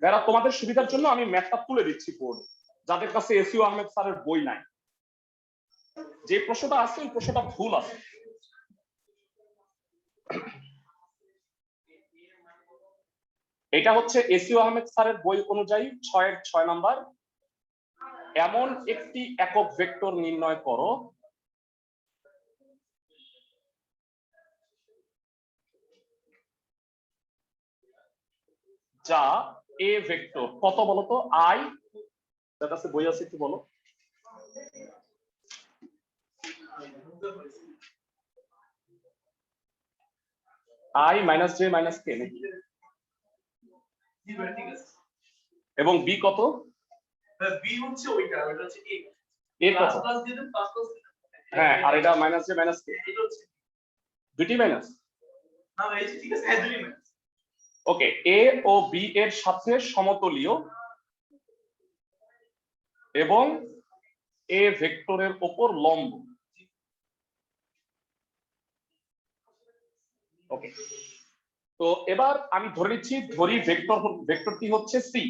যারা তোমাদের সুবিধার জন্য আমি ম্যাথটা তুলে দিচ্ছি বোর্ডে, যাদের কাছে এসইউ আহমেদ স্যারের বই নাই। যে প্রশ্নটা আছে ওই প্রশ্নটা ভুল আছে। এটা হচ্ছে এসইউ আহমেদ স্যারের বই অনুযায়ী 6 নাম্বার। এমন একটি একক ভেক্টর নির্ণয় করো যা এ ভেক্টর কত বলতো, আই, যার কাছে বই আছে একটু বলো। আই মাইনাস জে মাইনাস কে নাকি, এবং বি কত? বি হচ্ছে ওইটা, ওটা হচ্ছে এ। এ কত? প্লাস দিয়ে দেন, প্লাস হ্যাঁ, আর এটা মাইনাস জে মাইনাস কে, এটা হচ্ছে দুটি মাইনাস। না ভাই, ঠিক আছে, হ্যাঁ দুটি মাইনাস। ওকে, এ ও বি এর সাথে সমতলীয় এবং এ ভেক্টরের উপর লম্ব। ওকে, তো এবার আমি ধরে নিচ্ছি, ধরি ভেক্টরটি হচ্ছে সি,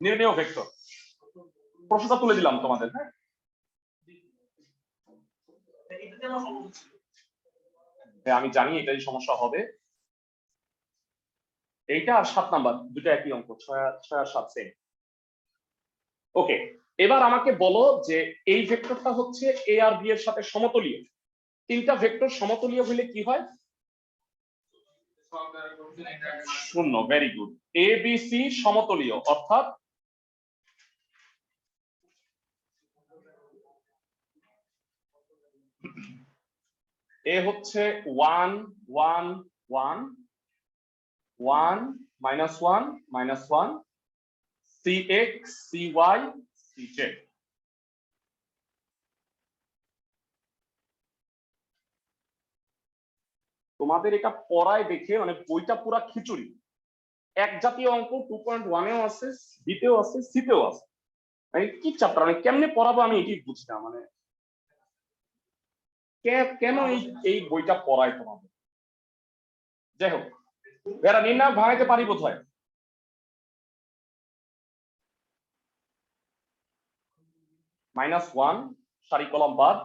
নির্ণেয় ভেক্টর। প্রশ্নটা তুলে দিলাম তোমাদের। হ্যাঁ, আমি জানি এটাই সমস্যা হবে। এইটা আর 7 নাম্বার দুটো একই অঙ্ক, 6 আর 7 সেম। ওকে, এবার আমাকে বলো যে এই ভেক্টরটা হচ্ছে এ আর বি এর সাথে সমতলীয়। তিনটা ভেক্টর সমতলীয় হলে কি হয়? শূন্য। Very good. A B C সমতলীয়, অর্থাৎ এ হচ্ছে 1 1 1 1 -1 -1 cx cy cz। তোমাদের এটা পড়ায় দেখে মানে বইটা পুরা খিচুড়ি। এক জাতীয় অঙ্ক 2.1 এও আছে, বিতেও আছে, সিতেও আছে। মানে কি চ্যাপ্টার, মানে কেমনে পড়াবো আমি এটাই বুঝি না। মানে কেন এই বইটা পড়ায় তোমাদের। যাই হোক, এরা নির্ণয় ভাঙাইতে পারি বোধহয়। -1 সারি কলম বাদ,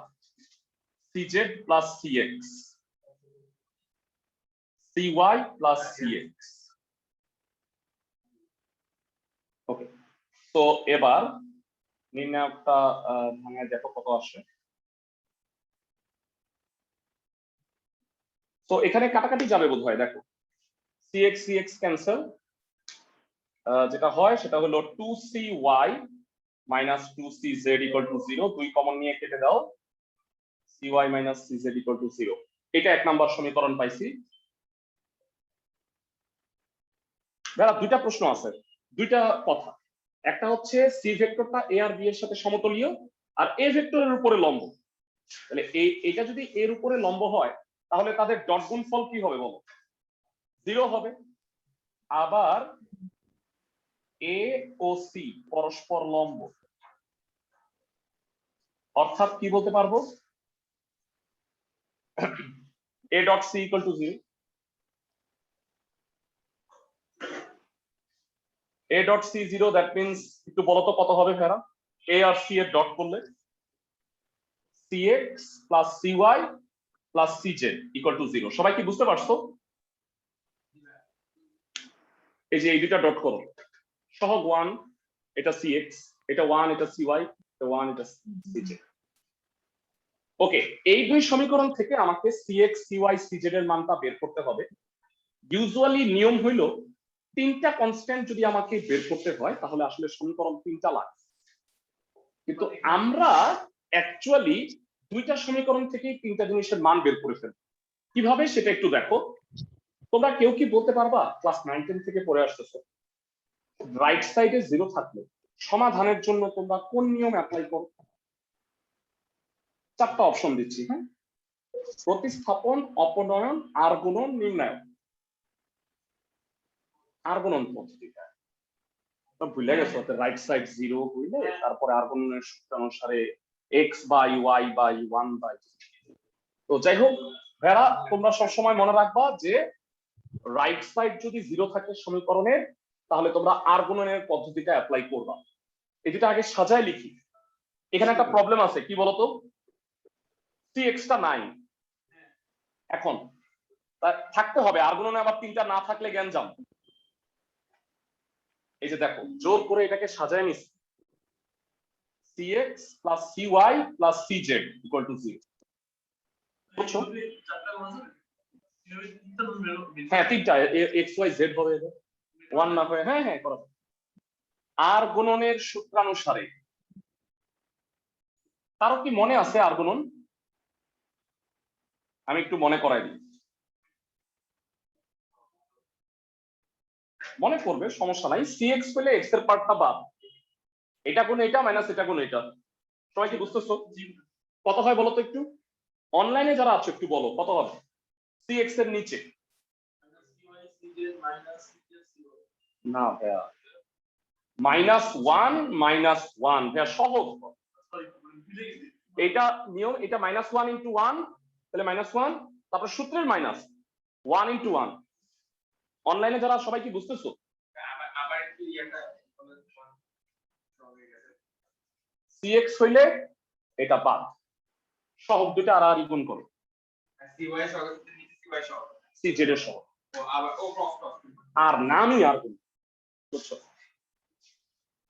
cz plus cx, cy plus cx। ওকে, তো এবার নির্ণয়টা ভাঙায় দেখো কত আসে। তো এখানে কাটাকাটি যাবে বোধহয়। দেখো cx cx ক্যান্সেল, যেটা হয় সেটা হলো 2cy minus 2cz equal to 0। দুই কমন নিয়ে কেটে দাও, cy minus cz equal to 0। এটা 1 নাম্বার সমীকরণ পাইছি। দাদা দুইটা প্রশ্ন আছে, দুইটা কথা। একটা হচ্ছে সি ভেক্টরটা এ আর বি এর সাথে সমতলীয়, আর এ ভেক্টরের উপরে লম্ব। তাহলে এটা যদি এর উপরে লম্ব হয় তাহলে তাদের ডট গুণফল কি হবে বলো? 0 হবে। আবার এ ও সি পরস্পর লম্ব, অর্থাৎ কি বলতে পারবো? a dot c equal to 0। a dot c 0, that means একটু বলো তো কত হবে ফেরা? a আর c এর ডট করলে cx plus cy plus cz equal to 0। সবাই কি বুঝতে পারছো? এই যে এই দুটা ডট করো, সহগ 1, এটা cx, এটা 1, এটা cy, এটা 1, এটা cz। ওকে, এই দুই সমীকরণ থেকে আমাকে cx cy cz এর মানটা বের করতে হবে। ইউজুয়ালি নিয়ম হইলো তিনটা কনস্ট্যান্ট যদি আমাকে বের করতে হয় তাহলে আসলে সমীকরণ তিনটা লাগে, কিন্তু আমরা অ্যাকচুয়ালি দুইটা সমীকরণ থেকেই তিনটা জিনিসের মান বের করে ফেলবো। কিভাবে সেটা একটু দেখো। তোমরা কেউ কি বলতে পারবা, ক্লাস 9-10 থেকে পড়ে আসতেছো, রাইট সাইডে 0 থাকলে সমাধানের জন্য তোমরা কোন নিয়ম অ্যাপ্লাই করো? 4টা অপশন দিচ্ছি। হ্যাঁ, প্রতিস্থাপন, অপনয়ন, আর গুণন, নির্ণায়ক। আর গুণন পদ্ধতিটা ভুলে গেছো, রাইট সাইড 0 হইলে তারপরে আর গুণনের সূত্র অনুসারে x by y by 1 by. তো যাই হোক ভেড়া, তোমরা সবসময় মনে রাখবা যে রাইট সাইড যদি 0 থাকে সমীকরণের, তাহলে তোমরা আর গুণনের পদ্ধতিটা অ্যাপ্লাই করবা। এই দুটো আগে সাজায় লিখি। এখানে একটা প্রবলেম আছে, কি বলতো, cx টা নাই এখন, থাকতে হবে আর গুণনে আবার 3টা না থাকলে গ্যাঞ্জাম। এই যে দেখো জোর করে এটাকে সাজায় নিছি, cx plus cy plus cz equal to 0। বুঝছো? হ্যাঁ 3টা x y z হবে, 1 না হয়ে, হ্যাঁ হ্যাঁ করো। আর গুণনের সূত্রানুসারে কারো কি মনে আছে আর গুণন? আমি একটু মনে করাই দিই, মনে করবে সমস্যা নাই। cx পেলে x এর পার্টটা বাদ, এটা গুণ এটা মাইনাস এটা গুণ এটা। সবাই কি বুঝতেছো? কত হয় বলো তো একটু, অনলাইনে যারা আছো একটু বলো কত হবে cx এর নিচে? না ভাইয়া, -1 -1 ভাইয়া সহজ। এটা নিয়ম, এটা -1 × 1 তাহলে -1, তারপর সূত্রের মাইনাস 1 × 1। অনলাইনে যারা সবাই কি বুঝতেছো? cx হইলে এটা বাদ, সহগ দুটো আর গুণ করো, cz এর সহগ আর নামই আর গুণ। বুঝছো?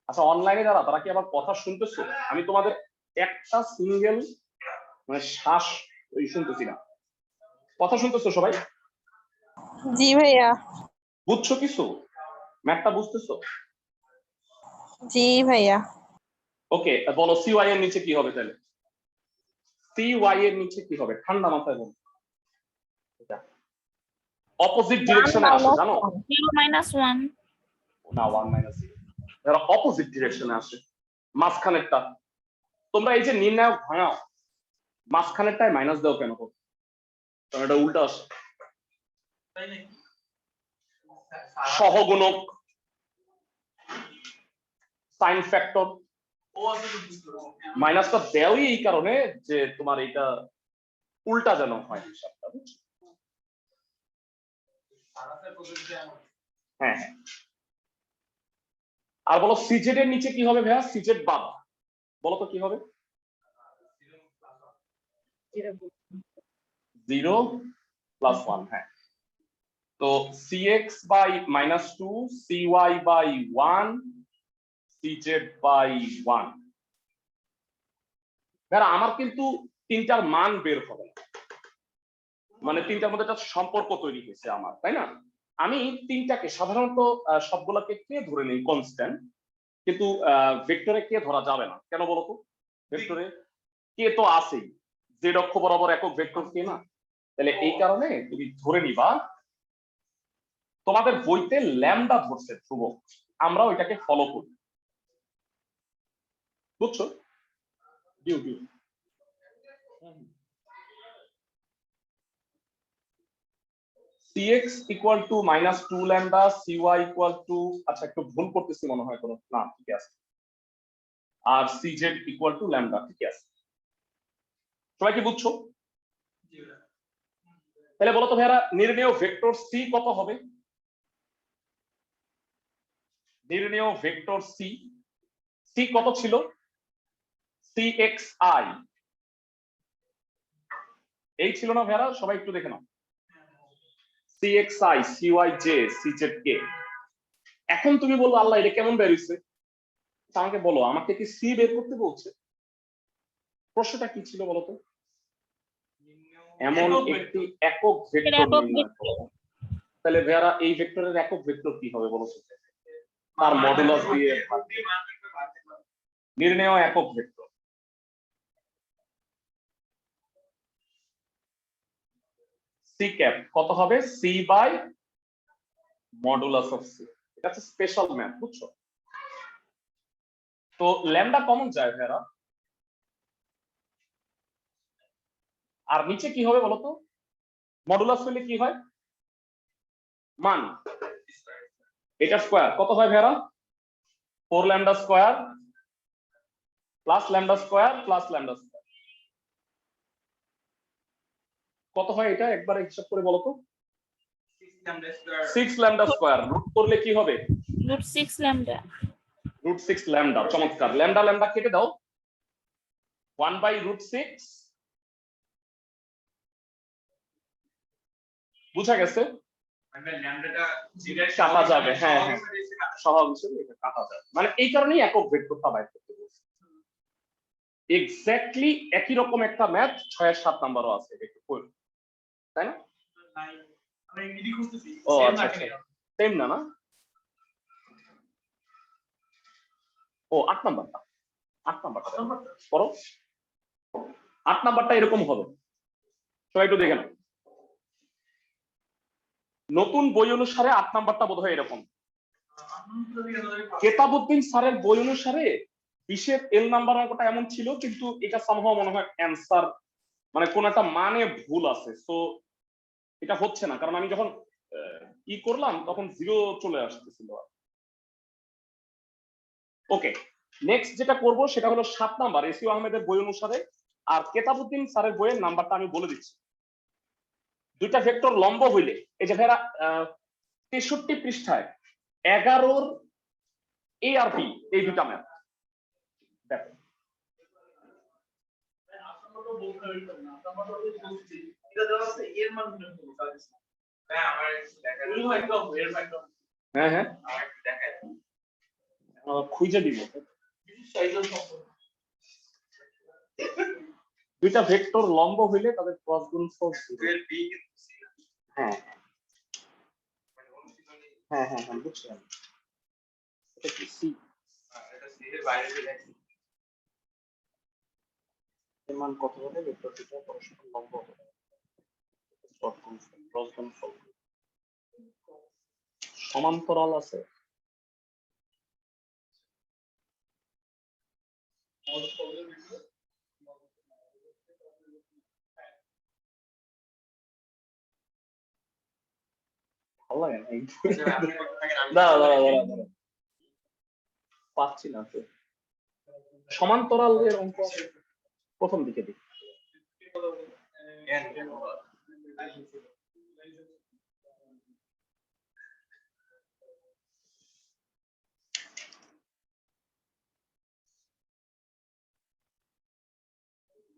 আচ্ছা অনলাইনে যারা, তারা কি আবার কথা শুনতেছো? আমি তোমাদের একটা সিঙ্গেল মানে শ্বাস ওই শুনতেছি না, কথা শুনতেছো সবাই? জি ভাইয়া। বুঝছো কিছু? ম্যাথটা বুঝতেছো? জি ভাইয়া। ওকে বলো CY এর নিচে কি হবে তাহলে? CY এর নিচে কি হবে ঠান্ডা মাথায় বলো। অপোজিট ডিরেকশনে আসে জানো? 0 - 1 না 1 - 0, এরা অপোজিট ডিরেকশনে আসে। মাঝখানেরটা তোমরা এই যে নির্ণায়ক ভাঙাও, মাঝখানেরটায় মাইনাস দাও কেন? কারণ এটা উল্টা আসে। সহগুণক, সাইন ফ্যাক্টর, মাইনাসটা দেওই এই কারণে যে তোমার এটা উল্টা যেন হয় হিসাবটা, বুঝছো? হ্যাঁ আর বলো সিজেড এর নিচে কি হবে ভাইয়া? সিজেড বাদ, বলো তো কি হবে? 0 + 1। হ্যাঁ তো cx by -2, cy by 1, cz by 1। ভাইয়া আমার কিন্তু 3টার মান বের হবে না, মানে 3টার মধ্যে একটা সম্পর্ক তৈরি হয়েছে আমার, তাই না? আমি 3টাকে সাধারণত সবগুলোকে কে ধরে নেই কনস্ট্যান্ট, কিন্তু ভেক্টরে কে ধরা যাবে না, কেন বলতো? ভেক্টরে কে তো আছেই, জেড অক্ষ বরাবর একক ভেক্টর কে না, তাহলে এই কারণে তুমি ধরে নিবা তোমাদের বইতে ল্যামডা ধরছে ধ্রুবক, আমরা ওইটাকে ফলো করি, বুঝছো? ডিউ ডিউ cx = -2 ল্যামডা, cy = আচ্ছা একটু ভুল করতেছি মনে হয় কোনো, না ঠিক আছে, আর cz = ল্যামডা, ঠিক আছে। সবাই কি বুঝছো? তাহলে বলো তো ভাইরা নির্ণেয় ভেক্টর c কত হবে? নির্ণেয় ভেক্টর c, c কত ছিল? cxi এই ছিল না ভাইরা? সবাই একটু দেখে নাও, cxi, cyj, czk। এখন তুমি বলবো আল্লাহ এটা কেমন বের হইছে? আমাকে বলো, আমাকে কি c বের করতে বলছে? প্রশ্নটা কি ছিল বলতো? এমন একটি একক ভেক্টর নির্ণয় করো। তাহলে ভাইরা এই ভেক্টরের একক ভেক্টর কি হবে বলো তো? তার মডুলাস দিয়ে নির্ণেয় একক ভেক্টর। c ক্যাপ কত হবে? c by modulus of c। এটা হচ্ছে স্পেশাল ম্যাথ, বুঝছো? তো ল্যামডা কমন যায় ভাইরা, আর নিচে কি হবে বলতো? মডুলাস হলে কি হয়? মান, এটা স্কয়ার কত হয় ভাইরা? 4 lambda square plus lambda square plus lambda square. কত হয় এটা একবার হিসাব করে বলো তো? 6 ল্যামডা স্কয়ার রুট করলে কি হবে? √6 ল্যামডা। √6 ল্যামডা, চমৎকার। ল্যামডা ল্যামডা কেটে দাও, 1/√6 বুঝা গেছে? আমরা ল্যামডাটা যেটা কাটা যাবে, হ্যাঁ হ্যাঁ, স্বভাব হিসেবে এটা কাটা যাবে, মানে এই কারণেই একক ভেক্টরটা বাইর করতে বলছি। এক্স্যাক্টলি একই রকম একটা ম্যাথ 6 এর 7 নাম্বারও আছে, একটু পড়ুন, তাই না? আমি এমনি খুঁজতেছি ও সেম আচ্ছা না আচ্ছা, সেম না না। ও 8 নাম্বারটা, 8 নাম্বারটা করো। 8 নাম্বারটা এরকম হবে, সবাই একটু দেখে নাও। নতুন বই অনুসারে 8 নাম্বারটা বোধহয় এরকম। কেতাবউদ্দিন স্যারের বই অনুসারে 20-এর এল নাম্বার অঙ্কটা এমন ছিল, কিন্তু এটা সামহাও মনে হয় অ্যান্সার, মানে কোন একটা মানে ভুল আছে, সো এটা হচ্ছে না, কারণ আমি যখন ই করলাম তখন 0 চলে আসতেছিল। ওকে, নেক্সট যেটা করব সেটা হলো 7 নাম্বার এসিউ আহমেদের বই অনুসারে, আর কেতাবউদ্দিন স্যারের বইয়ের নাম্বারটা আমি বলে দিচ্ছি। দুইটা ভেক্টর লম্ব হইলে, এই যে ভাইরা 63 পৃষ্ঠায় 11-র এ আর বি, এই দুটা ম্যাথ দেখো। আসামতো বলতে হইতো না, আসামতো বলছি এটা দেওয়া আছে এর মান কিন্তু হ্যাঁ আমার দেখা ওই একদম এর একদম হ্যাঁ হ্যাঁ, আমার দেখা খুঁজে দিব। সাইকেল সম্পর্ক দুইটা ভেক্টর লম্ব হইলে তাদের ক্রস গুণফল 0। এর বি কিন্তু হ্যাঁ মানে অনুশীলনী হ্যাঁ হ্যাঁ হ্যাঁ, বুঝছি আমি। এটা কি সি? এটা সি এর বাইরে চলে গেছে। এর মান কত হলে ভেক্টর দুটো পরস্পর লম্ব হবে? ক্রস গুণফল সমান্তরাল আছে। ভালো লাগে না এই দাঁড়া দাঁড়া দাঁড়া দাঁড়া, পাচ্ছি না তো। সমান্তরালের অঙ্ক প্রথম দিকে দিই।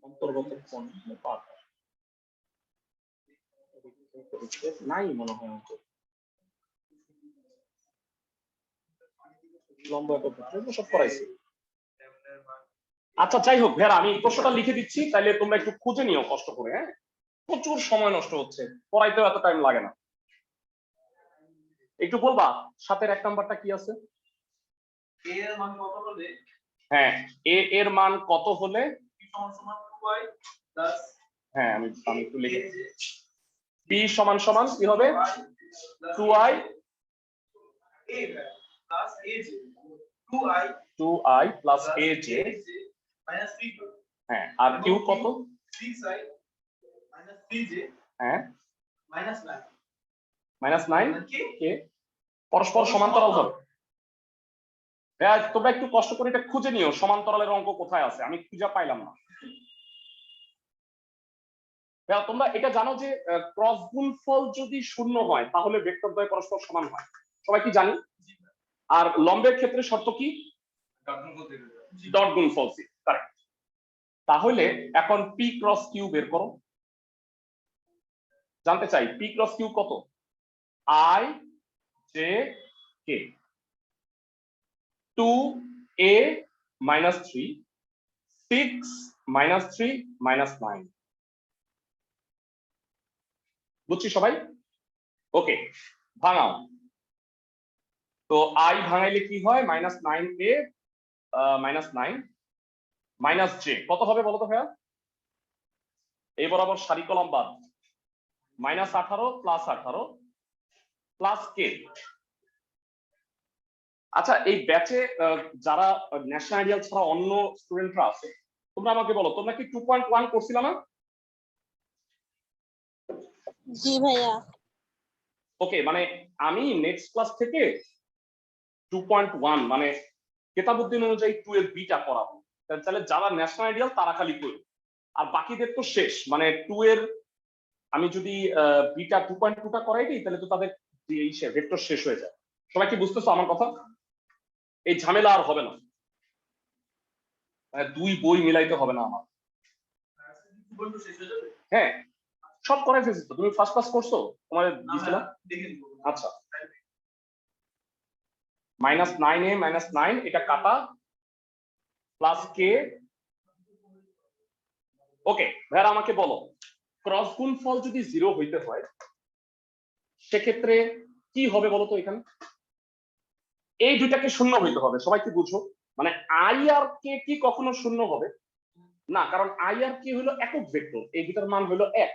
অন্তর্গত কোণ পাঠ নাই মনে হয় অঙ্ক। লম্ব একক ভেক্টর সব করাইছি। আচ্ছা যাই হোক ভেরা, আমি প্রশ্নটা লিখে দিচ্ছি, তাহলে তোমরা একটু খুঁজে নিও কষ্ট করে। হ্যাঁ, প্রচুর সময় নষ্ট হচ্ছে, পড়াইতেও এত টাইম লাগে না। একটু বলবা 7-এর 1 নাম্বারটা কি আছে? এ এর মান কত হলে হ্যাঁ, এ এর মান কত হলে, p সমান সমান 2y প্লাস হ্যাঁ আমি একটু লিখে, p সমান সমান কি হবে? 2i a plus aj 2i 2i plus aj minus 3j। হ্যাঁ, আর q কত? 6i মাইনাস 3j হ্যাঁ, মাইনাস 9 -9 কে পরস্পর সমান্তরাল হবে। হ্যাঁ, তোমরা একটু কষ্ট করে এটা খুঁজে নিও, সমান্তরালের অঙ্ক কোথায় আছে, আমি খুঁজে পাইলাম না। হ্যাঁ, তোমরা এটা জানো যে ক্রস গুণফল যদি 0 হয় তাহলে ভেক্টর দ্বয় পরস্পর সমান হয়, সবাই কি জানি? আর লম্বের ক্ষেত্রে শর্ত কি? ডট গুণফল সি, কারেক্ট। তাহলে এখন পি ক্রস কিউ বের করো। জানতে চাই পি ক্রস কিউ কত? I J K 2a minus 3 6 minus 3 minus 9, বুঝছি সবাই? ওকে, ভাঙাও তো। আই ভাঙাইলে কি হয়? -9a -9 মাইনাস জে কত হবে বলো তো ভাইয়া? এই বরাবর সারি কলাম বাদ, -18 প্লাস 18 প্লাস কে। আচ্ছা, এই ব্যাচে যারা ন্যাশনাল আইডিয়াল ছাড়া অন্য স্টুডেন্টরা আছে, তোমরা আমাকে বলো, তোমরা কি 2.1 করছিল না? জি ভাইয়া। ওকে, মানে আমি নেক্সট ক্লাস থেকে 2.1 মানে কেতাবউদ্দিন অনুযায়ী 2 এর বিটা করাবো। তাহলে যারা ন্যাশনাল আইডিয়াল তারা খালি করবে, আর বাকিদের তো শেষ, মানে 2 এর আমি যদি বিটা 2.2টা করাই দিই তাহলে তো তাদের এই ভেক্টর শেষ হয়ে যায়। সবাই কি বুঝতেছো আমার কথা? এই ঝামেলা আর হবে না, দুই বই মিলাইতে হবে না আমার। বন্ধু শেষ হয়ে যাবে। হ্যাঁ, সব করাই ফেলছি তো, তুমি ফার্স্ট ক্লাস করছো, তোমার দিছিলাম। দেখে নিব। আচ্ছা, -9a -9 এটা কাটা প্লাস কে। ওকে ভাইরা, আমাকে বলো ক্রস গুণফল যদি 0 হইতে হয় সেক্ষেত্রে কি হবে বলো তো? এখানে এই দুইটাকে শূন্য হইতে হবে, সবাই কি বুঝো? মানে আই আর কে কি কখনো শূন্য হবে না, কারণ আই আর কে হলো একক ভেক্টর, এই দুটার মান হলো 1,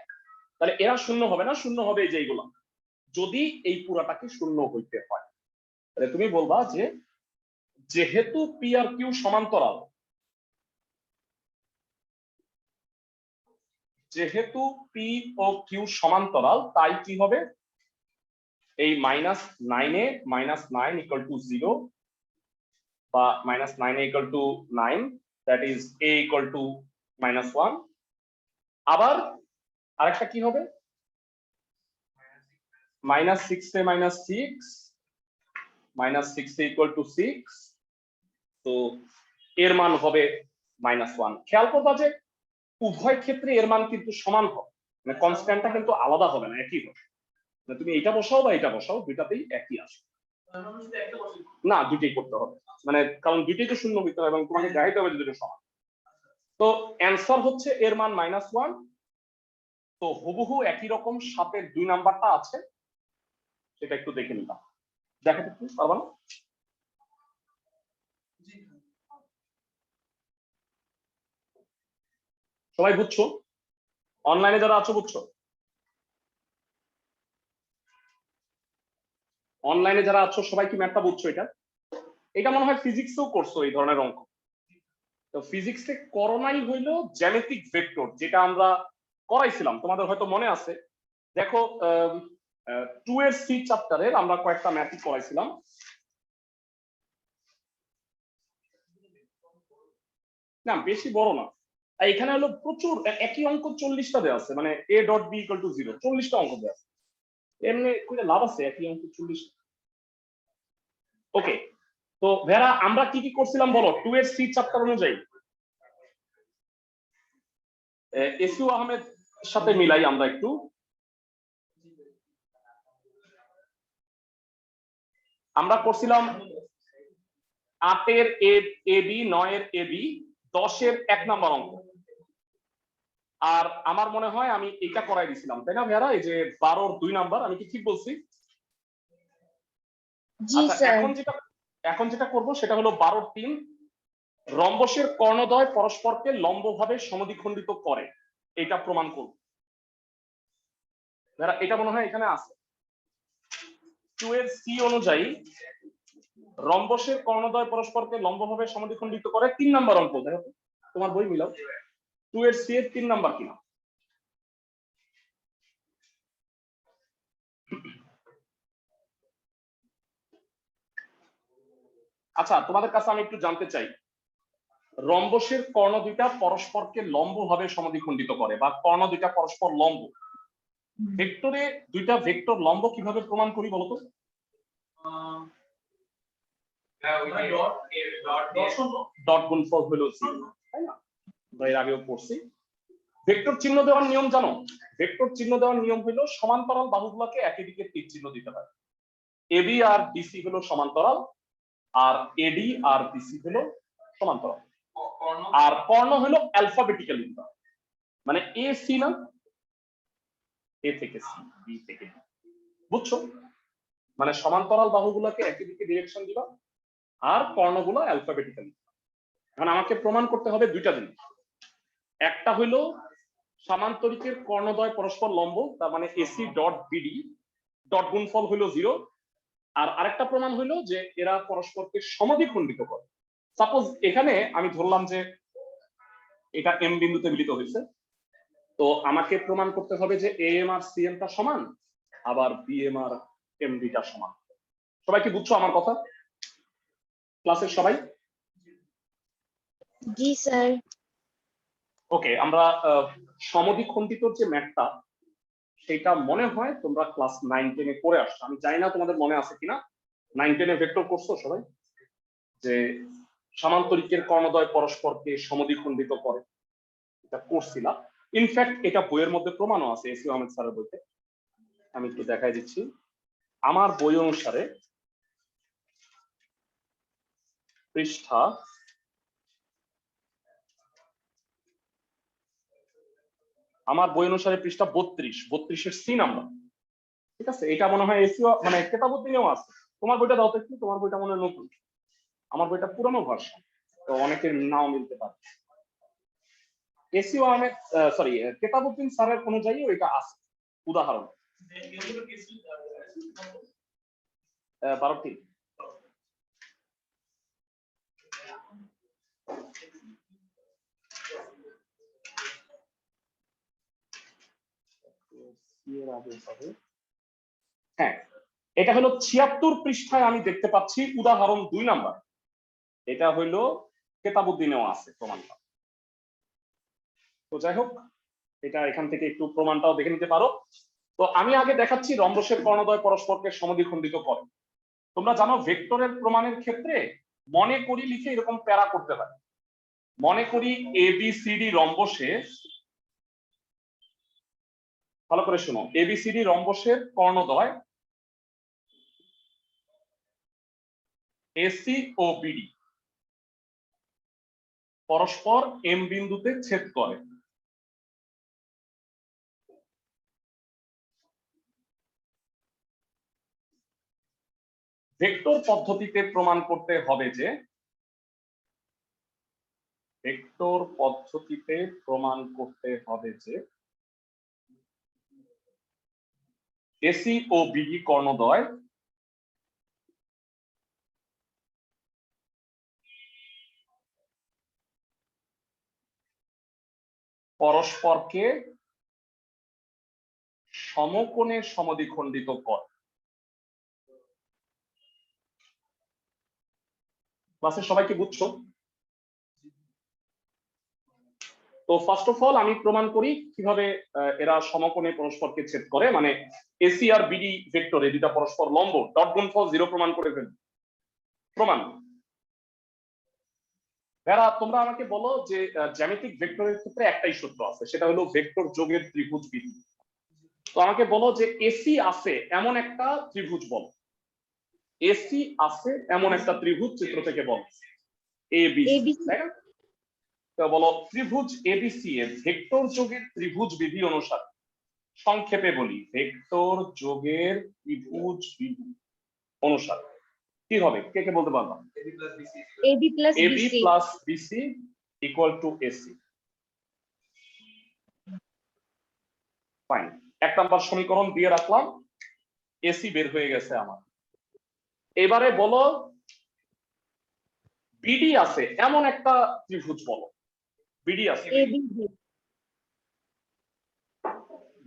তাহলে এরা শূন্য হবে না, শূন্য হবে এই যে এইগুলো। যদি এই পুরাটাকে শূন্য হইতে হয় তাহলে তুমি বলবা যে যেহেতু পি আর কিউ সমান্তরাল, যেহেতু পি ও কিউ সমান্তরাল, তাই কি হবে? এই -9a -9 = 0 বা -9a = 9, দ্যাট ইজ a = -1। আবার আরেকটা কি হবে? -6a -6 = 6, তো এর মান হবে -1। খেয়াল করবা যে উভয় ক্ষেত্রে এর মান কিন্তু সমান হবে, মানে কনস্ট্যান্টটা কিন্তু আলাদা হবে না, একই হবে। মানে তুমি এটা বসাও বা এটা বসাও, দুইটাতেই একই আসবে। আমরা শুধু একটা বসে। না, দুইটাই করতে হবে, মানে কারণ দুইটাই তো শূন্য হইতে হবে এবং তোমাকে দেখাইতে হবে যে দুটো সমান। তো অ্যান্সার হচ্ছে এর মান -1। তো হুবহু একই রকম 7-এর 2 নাম্বারটা আছে, সেটা একটু দেখে নিবা। দেখাতে কি পারবা না? জি। সবাই বুঝছো? অনলাইনে যারা আছো বুঝছো? অনলাইনে যারা আছো সবাই কি ম্যাথটা বুঝছো? এটা মনে হয় ফিজিক্সেও করছো এই ধরনের অঙ্ক। তো ফিজিক্সে করোনাই হইলো জ্যামিতিক ভেক্টর, যেটা আমরা করাইছিলাম, তোমাদের হয়তো মনে আছে। দেখো 2 এর সি চ্যাপ্টারের আমরা কয়েকটা ম্যাথই করাইছিলাম। না বেশি বড় না, আর এখানে হলো প্রচুর একই অঙ্ক 40টা দেওয়া আছে, মানে a dot B equal to 0, 40টা অঙ্ক দেওয়া আছে। এমনি করে লাভ আছে একই অঙ্ক 40টা? ওকে, তো ভেরা আমরা কি কি করছিলাম বলো 2 এর সি চ্যাপ্টার অনুযায়ী? এসইউ আহমেদ সাথে মিলাই আমরা একটু। আমরা করছিলাম 8-এর A B, 9-এর A B, 10-এর 1 number অঙ্ক। আর আমার মনে হয় আমি এটা করাই দিছিলাম, তাই না ভাইয়ারা? এই যে 12-এর 2 নাম্বার, আমি কি ঠিক বলছি? জি আচ্ছা, স্যার। এখন যেটা করব সেটা হলো 12-এর 3, রম্বসের কর্ণদ্বয় পরস্পরকে লম্বভাবে সমদ্বিখণ্ডিত করে, এটা প্রমাণ করব। ভাইয়ারা এটা মনে হয় এখানে আছে। 2 এর সি অনুযায়ী রম্বসের কর্ণদ্বয় পরস্পরকে লম্বভাবে সমদ্বিখণ্ডিত করে, 3 নাম্বার অঙ্ক। দেখো তোমার বই মিলাও, 2 এর সি এর 3 নাম্বার কিনা। আচ্ছা, তোমাদের কাছে আমি একটু জানতে চাই, রম্বসের কর্ণ দুইটা পরস্পরকে লম্বভাবে সমদ্বিখণ্ডিত করে, বা কর্ণ দুইটা পরস্পর লম্ব, ভেক্টরে দুইটা ভেক্টর লম্ব কিভাবে প্রমাণ করি বলতো? ডট গুণফল হলো 0, তাই না? আমরা এর আগেও পড়ছি। ভেক্টর চিহ্ন দেওয়ার নিয়ম জানো? ভেক্টর চিহ্ন দেওয়ার নিয়ম হলো সমান্তরাল বাহুগুলোকে একই দিকে তীর চিহ্ন দিতে হয়। এবি আর ডিসি হলো সমান্তরাল, আর এডি আর বিসি হলো সমান্তরাল। আর কর্ণ হলো অ্যালফাবেটিক্যালি, মানে এ সি না, এ থেকে সি, বি থেকে ডি, বুঝছো? মানে সমান্তরাল বাহুগুলোকে একই দিকে ডিরেকশন দিবা, আর কর্ণগুলো অ্যালফাবেটিক্যালি। এখন আমাকে প্রমাণ করতে হবে দুইটা জিনিস। একটা হইলো সামান্তরিকের কর্ণদ্বয় পরস্পর লম্ব, তার মানে এসি ডট বিডি ডট গুণফল হইলো 0। আর আরেকটা প্রমাণ হইলো যে এরা পরস্পরকে সমদ্বিখণ্ডিত করে। সাপোজ এখানে আমি ধরলাম যে এটা এম বিন্দুতে মিলিত হয়েছে, তো আমাকে প্রমাণ করতে হবে যে এ এম আর সি এম টা সমান, আবার বি এম আর এম ডি টা সমান। সবাই কি বুঝছো আমার কথা? ক্লাসের সবাই? জি স্যার। ওকে, আমরা সমদ্বিখণ্ডিত যে ম্যাথটা, সেটা মনে হয় তোমরা ক্লাস 9-10-এ পড়ে আসছো, আমি জানি না তোমাদের মনে আছে কিনা। 9 10 ভেক্টর করছো সবাই, যে সামান্তরিকের কর্ণদ্বয় পরস্পরকে সমদ্বিখণ্ডিত করে, এটা করছিলাম। ইনফ্যাক্ট এটা বইয়ের মধ্যে প্রমাণও আছে, এসি আহমেদ স্যারের বইতে। আমি একটু দেখাই দিচ্ছি। আমার বই অনুসারে পৃষ্ঠা 32 সি নাম্বার, ঠিক আছে? এটা মনে হয় এসিও মানে কেতাবুদ্দিনেও আছে। তোমার বইটা দাও তো একটু, তোমার বইটা মনে হয় নতুন, আমার বইটা পুরানো ভার্সন, তো অনেকের নাও মিলতে পারে। এসিও আহমেদ সরি কেতাবুদ্দিন স্যারের অনুযায়ী ওইটা আছে উদাহরণ। 12 হ্যাঁ, এটা হলো 76 পৃষ্ঠায় আমি দেখতে পাচ্ছি উদাহরণ 2 নাম্বার। এটা হইলো কেতাবুদ্দিনেও আছে প্রমাণটা। তো যাই হোক, এটা এখান থেকে একটু প্রমাণটাও দেখে নিতে পারো। তো আমি আগে দেখাচ্ছি রম্বসের কর্ণদ্বয় পরস্পরকে সমদ্বিখণ্ডিত করে। তোমরা জানো ভেক্টরের প্রমাণের ক্ষেত্রে মনে করি লিখে এরকম প্যারা করতে হয়। মনে করি এবিসিডি রম্বসের, ভালো করে শোনো, এবিসিডি রম্বসের কর্ণদ্বয় এসি ও বিডি পরস্পর এম বিন্দুতে ছেদ করে। ভেক্টর পদ্ধতিতে প্রমাণ করতে হবে যে, ভেক্টর পদ্ধতিতে প্রমাণ করতে হবে যে এসি ও বিডি কর্ণদ্বয় পরস্পরকে সমকোণে সমদ্বিখণ্ডিত করে। ক্লাসে সবাইকে বুঝছো? তো ফার্স্ট অফ অল আমি প্রমাণ করি কিভাবে এরা সমকোণে পরস্পরকে ছেদ করে, মানে এসি আর বিডি ভেক্টর এই দুটা পরস্পর লম্ব, ডট গুণফল 0 প্রমাণ করে ফেলবে। প্রমাণ যারা তোমরা আমাকে বলো যে জ্যামিতিক ভেক্টরের ক্ষেত্রে একটাই সূত্র আছে, সেটা হলো ভেক্টর যোগের ত্রিভুজ বিধি। তো আমাকে বলো যে এসি আছে এমন একটা ত্রিভুজ বল, এসি আছে এমন একটা ত্রিভুজ চিত্র থেকে বল এবিসি, তাই না? তো বলো ত্রিভুজ এবিসি এর ভেক্টর যোগের ত্রিভুজ বিধি অনুসারে, সংক্ষেপে বলি ভেক্টর যোগের ত্রিভুজ বিধি অনুসারে কি হবে, কে কে বলতে পারবা? AB plus BC equal to AC. Fine, 1 number সমীকরণ দিয়ে রাখলাম, এসি বের হয়ে গেছে আমার। এবারে বলো বিডি আছে এমন একটা ত্রিভুজ বলো, বিডি আছে,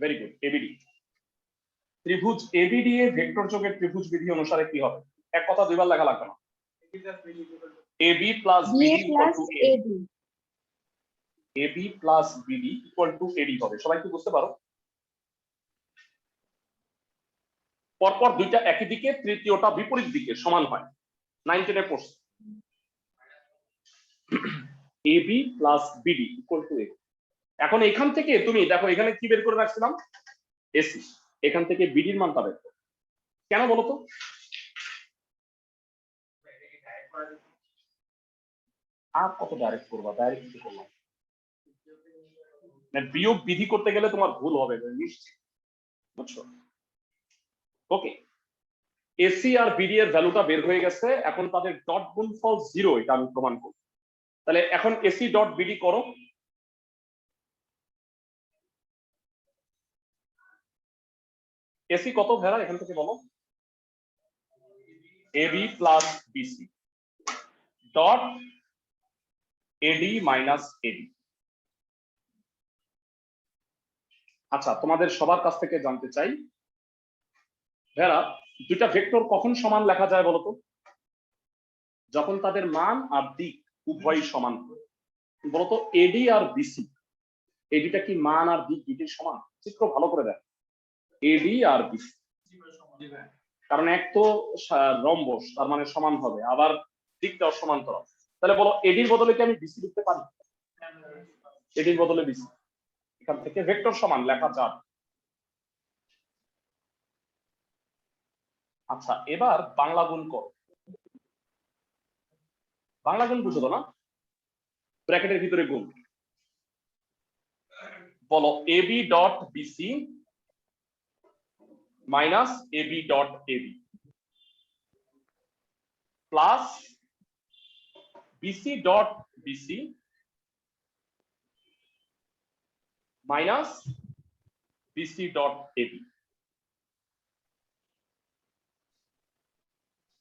ভেরি গুড, এবিডি। ত্রিভুজ এবিডি এর ভেক্টর যোগের ত্রিভুজ বিধি অনুসারে কি হবে? এক কথা দুইবার লেখা লাগবে না, AB plus BD equal to AB, AB plus BD equal to AD হবে। সবাই কি বুঝতে পারো? পরপর দুইটা একই দিকে, তৃতীয়টা বিপরীত দিকে সমান হয়। 9 10 এ পড়ছে AB plus BD equal to AB. এখন এখান থেকে তুমি দেখো এখানে কি বের করে রাখছিলাম, এসি, এখান থেকে বিডির মান পাবে। কেন বলো তো? আর কত ডাইরেক্ট করবা, ডাইরেক্ট কিছু করলাম না, বিয়োগ বিধি করতে গেলে তোমার ভুল হবে নিশ্চিত, বুঝছো? ওকে, এসি আর বিডি এর ভ্যালুটা বের হয়ে গেছে, এখন তাদের ডট গুণফল 0, এটা আমি প্রমাণ করব। তাহলে এখন এসি ডট বিডি করো। এসি কত ভেড়া এখান থেকে বলো? AB plus BC dot AD minus AD. আচ্ছা, তোমাদের সবার কাছ থেকে জানতে চাই ভেড়া, দুইটা ভেক্টর কখন সমান লেখা যায় বলতো? যখন তাদের মান আর দিক উভয়ই সমান। বলতো এডি আর বিসি, এডিটা কি মান আর দিক দুইটির সমান? চিত্র ভালো করে দেখ, এডি আর বিসি কারণ এক তো রম্বস, তার মানে সমান হবে, আবার দিকটাও সমান্তরাল। তাহলে বলো এডির বদলে কি আমি বিসি লিখতে পারি? এডির বদলে বিসি, এখান থেকে ভেক্টর সমান লেখা যাবে। আচ্ছা, এবার বাংলা গুণ করো। বাংলা গুণ বুঝো তো না? ব্র্যাকেটের ভিতরে গুণ। বলো AB dot BC minus AB dot AB plus BC dot BC minus BC dot AB.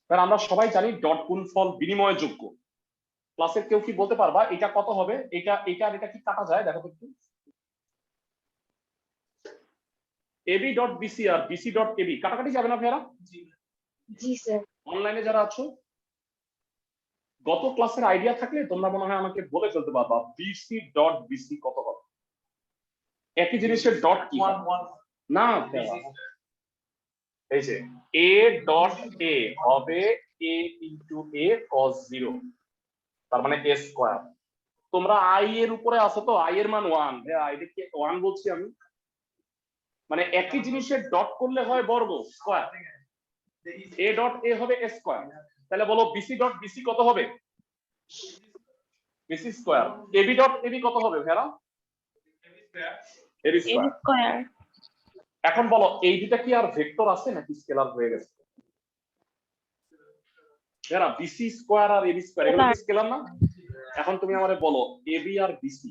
কারণ আমরা সবাই জানি ডট গুণফল বিনিময়যোগ্য। ক্লাসের কেউ কি বলতে পারবা এটা কত হবে? এটা এটা আর এটা কি কাটা যায় দেখো তো একটু। এবি ডট বিসি আর বিসি ডট এবি কাটাকাটি যাবে না ভাইয়ারা? জি স্যার। অনলাইনে যারা আছো গত ক্লাসের আইডিয়া থাকলে তোমরা মনে হয় আমাকে বলে ফেলতে পারবা বিসি ডট বিসি কত হবে। একই জিনিসের ডট কি না, এই যে এ ডট এ হবে এ ইনটু এ cos 0, তার মানে a স্কয়ার। তোমরা আই এর উপরে আসো তো, আই এর মান 1, আইডি কি 1 বলছি আমি, মানে একই জিনিসের ডট করলে হয় বর্গ স্কয়ার, এ ডট এ হবে a স্কয়ার। তাহলে বলো বিসি ডট বিসি কত হবে? BC square. AB dot AB কত হবে ভাইরা? AB square. এখন বলো এই দুটা কি আর ভেক্টর আছে নাকি স্কেলার হয়ে গেছে? ভাইরা বিসি স্কয়ার আর এবি স্কয়ার এগুলো কি স্কেলার না? এখন তুমি আমারে বলো এবি আর বিসি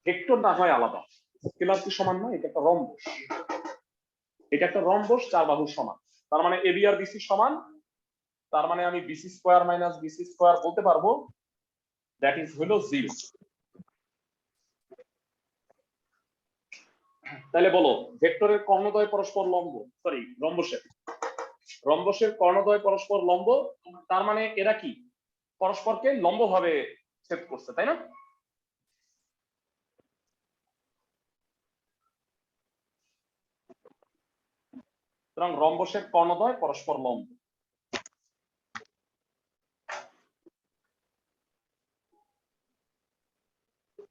ভেক্টর না হয় আলাদা, স্কেলার কি সমান না? এটা একটা রম্বস, এটা একটা রম্বস, চার বাহু সমান, তার মানে এবি আর বিসি সমান, তার মানে আমি BC square minus BC square বলতে পারবো, দ্যাট ইজ হলো 0। তাহলে বলো ভেক্টরের কর্ণদ্বয় পরস্পর লম্ব, সরি রম্বসের কর্ণদ্বয় পরস্পর লম্ব, তার মানে এরা কি পরস্পরকে লম্ব ভাবে ছেদ করছে, তাই না? সুতরাং রম্বসের কর্ণদ্বয় পরস্পর লম্ব।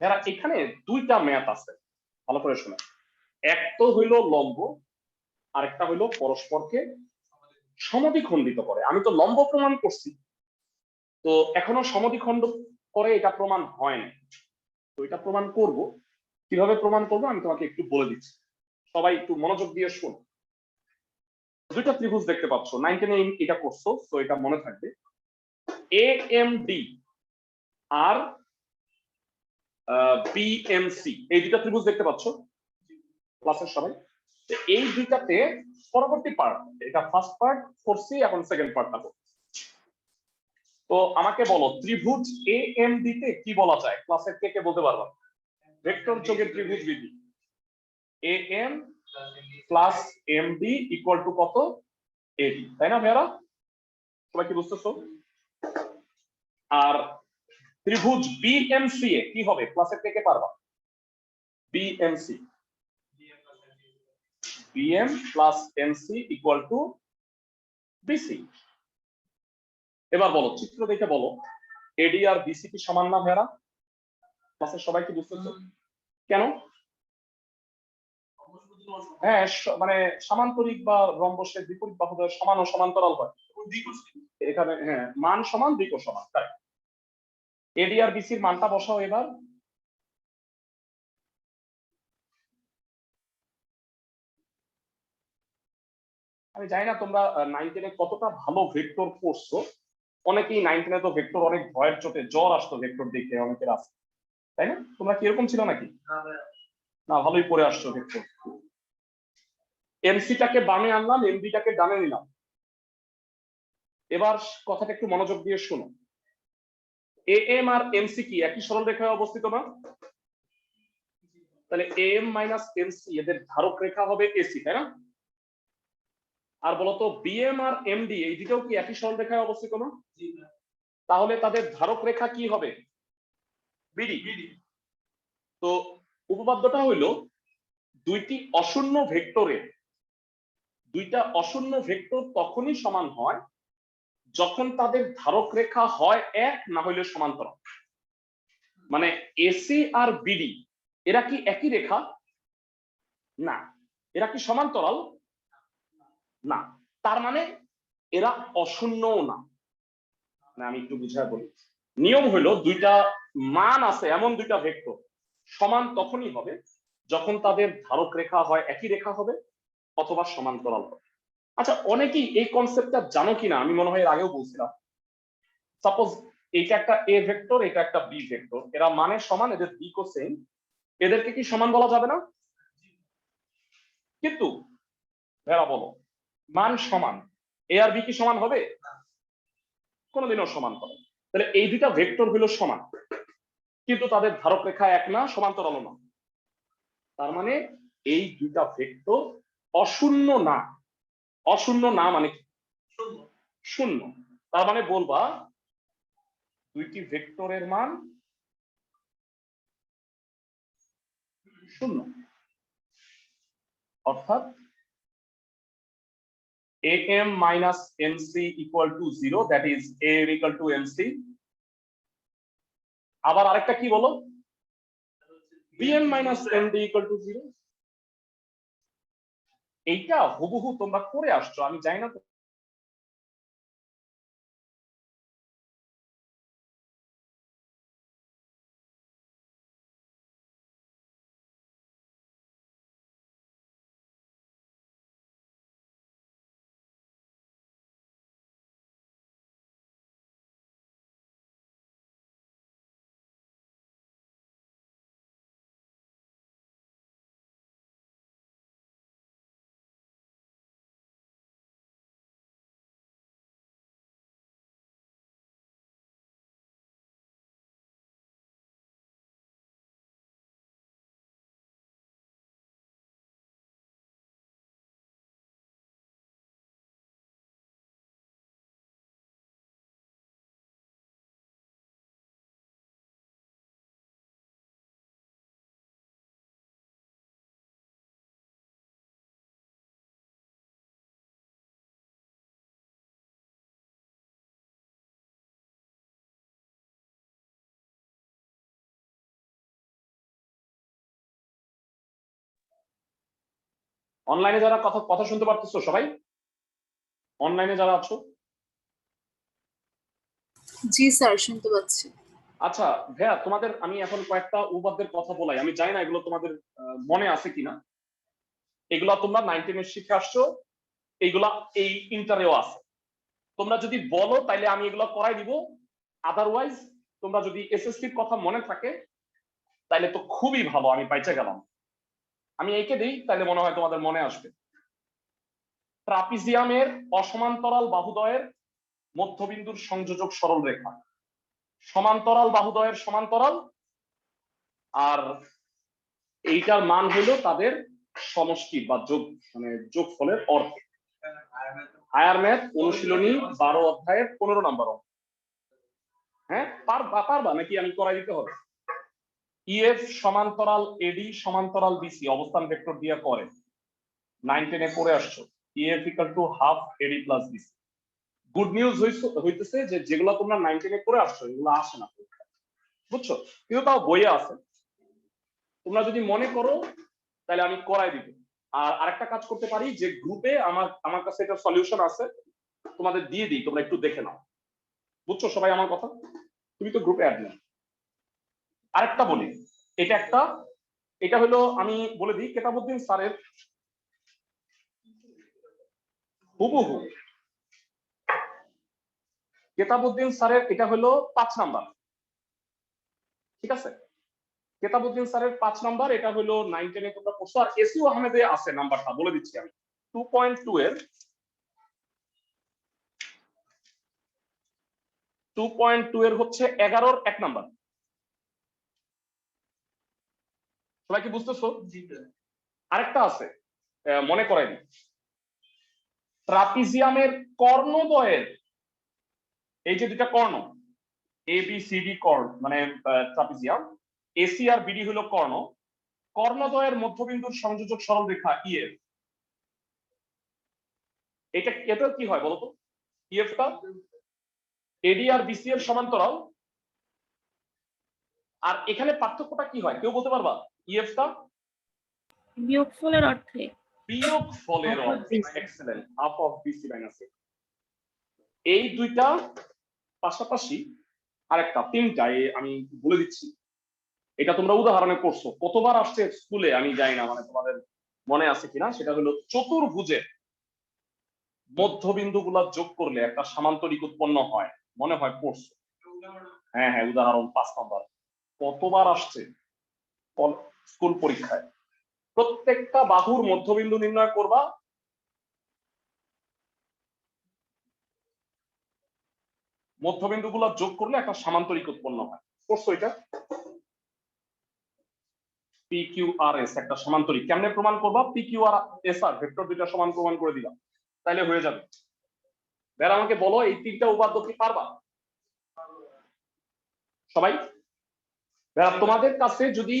এরা এখানে দুইটা ম্যাথ আছে, ভালো করে শোনো। এক তো হইল লম্ব, আরেকটা হইল পরস্পরকে সমদ্বিখণ্ডিত করে। আমি তো লম্ব প্রমাণ করছি, তো এখনো সমদ্বিখণ্ড করে এটা প্রমাণ হয় না, তো এটা প্রমাণ করব। কিভাবে প্রমাণ করব আমি তোমাকে একটু বলে দিচ্ছি, সবাই একটু মনোযোগ দিয়ে শোনো। দুইটা ত্রিভুজ দেখতে পাচ্ছ, 9 এটা করছো, তো এটা মনে থাকবে। এ এম ডি আর বিএমসি এই দুইটা ত্রিভুজ দেখতে পাচ্ছ ক্লাসের সবাই। এই দুইটাতে পরবর্তী পার্ট, এটা ফার্স্ট পার্ট করছি, এখন সেকেন্ড পার্টটা করছি। তো আমাকে বলো ত্রিভুজ এ এম ডি তে কি বলা যায়? ক্লাসের কে কে বলতে পারবা? ভেক্টর যোগের ত্রিভুজ বিধি, A M plus M D equal to কত? এডি, তাই না ভাইয়ারা? সবাই কি বুঝতেছো? আর ত্রিভুজ বিএমসি এ কি হবে? ক্লাসের কে কে পারবা? BMC, BM plus MC equal to BC. এবার বলো চিত্র দেখে বলো এডি আর বিসি কি সমান না ভাইয়ারা? ক্লাসের সবাই কি বুঝতেছো? কেন? হ্যাঁ, মানে সামান্তরিক বা রম্বসের বিপরীত বাহুদ্বয় সমান ও সমান্তরাল হয় এখানে। হ্যাঁ, মান সমান, দিকও সমান, তাই এডি আর বিসির মানটা বসাও এবার। আমি জানি না তোমরা 9-10 কতটা ভালো ভেক্টর পড়ছো। অনেকেই 9-10 তো ভেক্টর অনেক ভয়ের চোটে জ্বর আসতো ভেক্টর দেখে, অনেকের আছে, তাই না? তোমরা কি এরকম ছিল নাকি? না, ভালোই পড়ে আসছো ভেক্টর। এমসিটাকে বামে আনলাম, এমডিটাকে ডানে নিলাম। এবার কথাটা একটু মনোযোগ দিয়ে শোনো। এ এম আর এমসি কি একই সরল রেখায় অবস্থিত না? তাহলে এম মাইনাস এমসি এদের ধারক রেখা হবে এসি, তাই না? আর বলতো বিএম আর এমডি এই দুটোও কি একই সরল রেখায় অবস্থিত না? তাহলে তাদের ধারক রেখা কি হবে? বিডি। তো উপপাদ্যটা হইল দুইটি অশূন্য ভেক্টরের দুইটা অশূন্য ভেক্টর তখনই সমান হয় যখন তাদের ধারক রেখা হয় এক না হইলে সমান্তরাল। মানে এসি আর বিডি এরা কি একই রেখা? না। এরা কি সমান্তরাল? না। তার মানে এরা অশূন্যও না। আমি একটু বুঝায় বলি। নিয়ম হলো দুইটা মান আছে এমন দুইটা ভেক্টর সমান তখনই হবে যখন তাদের ধারক রেখা হয় একই রেখা হবে অথবা সমান্তরাল হবে। আচ্ছা, অনেকেই এই কনসেপ্টটা জানো কিনা আমি মনে হয় এর আগেও বলছিলাম। সাপোজ এইটা একটা এ ভেক্টর, এটা একটা বি ভেক্টর, এরা মানে সমান, এদের দিকও সেম, এদেরকে কি সমান বলা যাবে না? কিন্তু ভেড়া বলো, মান সমান, এ আর বি কি সমান হবে? কোনোদিনও সমান হবে। তাহলে এই দুইটা ভেক্টর হলো সমান কিন্তু তাদের ধারক রেখা এক না, সমান্তরাল না। তার মানে এই দুইটা ভেক্টর অশূন্য না। অশূন্য না মানে কি? শূন্য। তার মানে বলবা দুইটি ভেক্টরের মান শূন্য, অর্থাৎ am minus mc equal to 0, that is am equal to mc। আবার আরেকটা কি বলো? bm minus md equal to 0। এইটা হুবহু তোমরা করে আসছো, আমি জানি না। অনলাইনে যারা কথা কথা শুনতে পারতেছো সবাই? অনলাইনে যারা আছো? জি স্যার, শুনতে পাচ্ছি। আচ্ছা ভাইয়া, তোমাদের আমি এখন কয়েকটা উপপাদ্যের কথা বলাই, আমি জানি না এগুলো তোমাদের মনে আছে কিনা। এগুলা তোমরা 19 শিখে আসছো, এইগুলা এই ইন্টারেও আছে। তোমরা যদি বলো তাইলে আমি এগুলো করাই দিব, আদারওয়াইজ তোমরা যদি এসএসসির কথা মনে থাকে তাইলে তো খুবই ভালো, আমি পাইচা গেলাম। আমি এঁকে দিই, তাহলে মনে হয় তোমাদের মনে আসবে। ট্রাপিজিয়ামের অসমান্তরাল বাহুদ্বয়ের মধ্যবিন্দুর সংযোজক সরল রেখা, সমান্তরাল বাহুদ্বয়ের সমান্তরাল, আর এইটার মান হলো তাদের সমষ্টি বা যোগ, মানে যোগফলের অর্ধেক। হায়ার ম্যাথ অনুশীলনী 12 অধ্যায়ের 15 নম্বর। হ্যাঁ পারবা নাকি আমি করাই দিতে হবে? ইএফ সমান্তরাল এডি সমান্তরাল বিসি অবস্থান ভেক্টর দিয়ে করে 9-10 এ পড়ে আসছো। EF equal to half AD plus BC. Good news হইতেছে যে যেগুলো তোমরা 9-10 এ পড়ে আসছো এগুলো আসে না পরীক্ষায়, বুঝছো? কিন্তু তাও বইয়ে আছে, তোমরা যদি মনে করো তাহলে আমি করাই দিব। আর আরেকটা কাজ করতে পারি যে গ্রুপে আমার কাছে একটা সলিউশন আছে, তোমাদের দিয়ে দিই, তোমরা একটু দেখে নাও। বুঝছো সবাই আমার কথা? তুমি তো গ্রুপে অ্যাড নাও। আরেকটা বলি, এটা হলো, আমি বলে দিই, কেতাবউদ্দিন স্যারের হুবহু, কেতাবউদ্দিন স্যারের এটা হলো 5 নাম্বার, ঠিক আছে? কেতাবউদ্দিন স্যারের 5 নাম্বার, এটা হলো 9-10 এ তোমরা পড়ছো। আর এসইউ আহমেদে আছে নাম্বারটা, বলে দিচ্ছি আমি। 2.2 এর 2.2 এর হচ্ছে 11-র 1 নাম্বার। সবাই কি বুঝতেছো? আরেকটা আছে, মনে করাই দিই। ট্রাপিজিয়ামের কর্ণদ্বয়ের, এই যে দুটা কর্ণ এ বি সি ডি কর্ণ, মানে ট্রাপিজিয়াম, এসি আর বিডি হলো কর্ণ, কর্ণদ্বয়ের মধ্যবিন্দুর সংযোজক সরল রেখা ইএফ। এটা এটা কি হয় বলতো? ইএফটা এডি আর বিসি এর সমান্তরাল। আর এখানে পার্থক্যটা কি হয় কেউ বলতে পারবা? ইএফটা বিয়োগফলের অর্থে। বিয়োগফলের Half of অর্থে। BC। Excellent, half of BC minus A. এই দুইটা পাশাপাশি আরেকটা তিনটা আমি বলে দিচ্ছি, এটা তোমরা উদাহরণে পড়ছো, কতবার আসছে স্কুলে আমি জানি না, মানে তোমাদের মনে আছে কিনা, সেটা হলো চতুর্ভুজের মধ্যবিন্দু গুলা যোগ করলে একটা সামান্তরিক উৎপন্ন হয়, মনে হয় পড়ছো। হ্যাঁ হ্যাঁ, উদাহরণ 5 নম্বর। কতবার আসছে স্কুল পরীক্ষায়? প্রত্যেকটা বাহুর মধ্যবিন্দু নির্ণয় করবা, মধ্যবিন্দু গুলা যোগ করলে একটা সামান্তরিক উৎপন্ন হয়, পড়ছো এটা? PQRS একটা সমান্তরিক কেমনে প্রমাণ করবা? PQRSR ভেক্টর দুইটা সমান প্রমাণ করে দিবা, তাইলে হয়ে যাবে। এবার আমাকে বলো এই তিনটা উপাদ্য কি পারবা সবাই? এবার তোমাদের কাছে যদি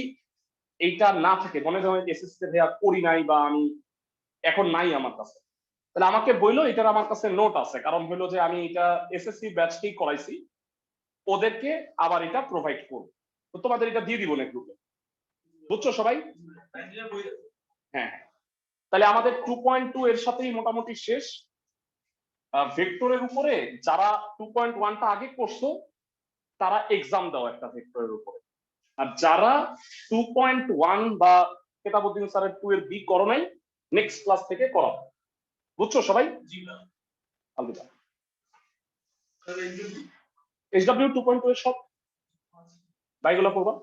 এইটা না থাকে, মনে হয় এসএসসি তে ভাইয়া করি নাই বা আমি এখন নাই আমার কাছে, তাহলে আমাকে বললো, এটার আমার কাছে নোট আছে, কারণ হলো যে আমি এটা এসএসসি ব্যাচকেই করাইছি, ওদেরকে আবার এটা প্রোভাইড করব, তো তোমাদের এটা দিয়ে দিব না গ্রুপে, বুঝছো সবাই? হ্যাঁ, তাহলে আমাদের 2.2 এর সাথেই মোটামুটি শেষ। ভেক্টরের উপরে যারা 2.1টা আগে করছো তারা এক্সাম দাও একটা ভেক্টরের উপরে, আর যারা 2.1 বা কেতাবউদ্দিন স্যারের 2 এর বি করো নাই, নেক্সট ক্লাস থেকে করাও, বুঝছো সবাই? আলবিদা। SW 2.2 এর সব বাইগুলো করবা।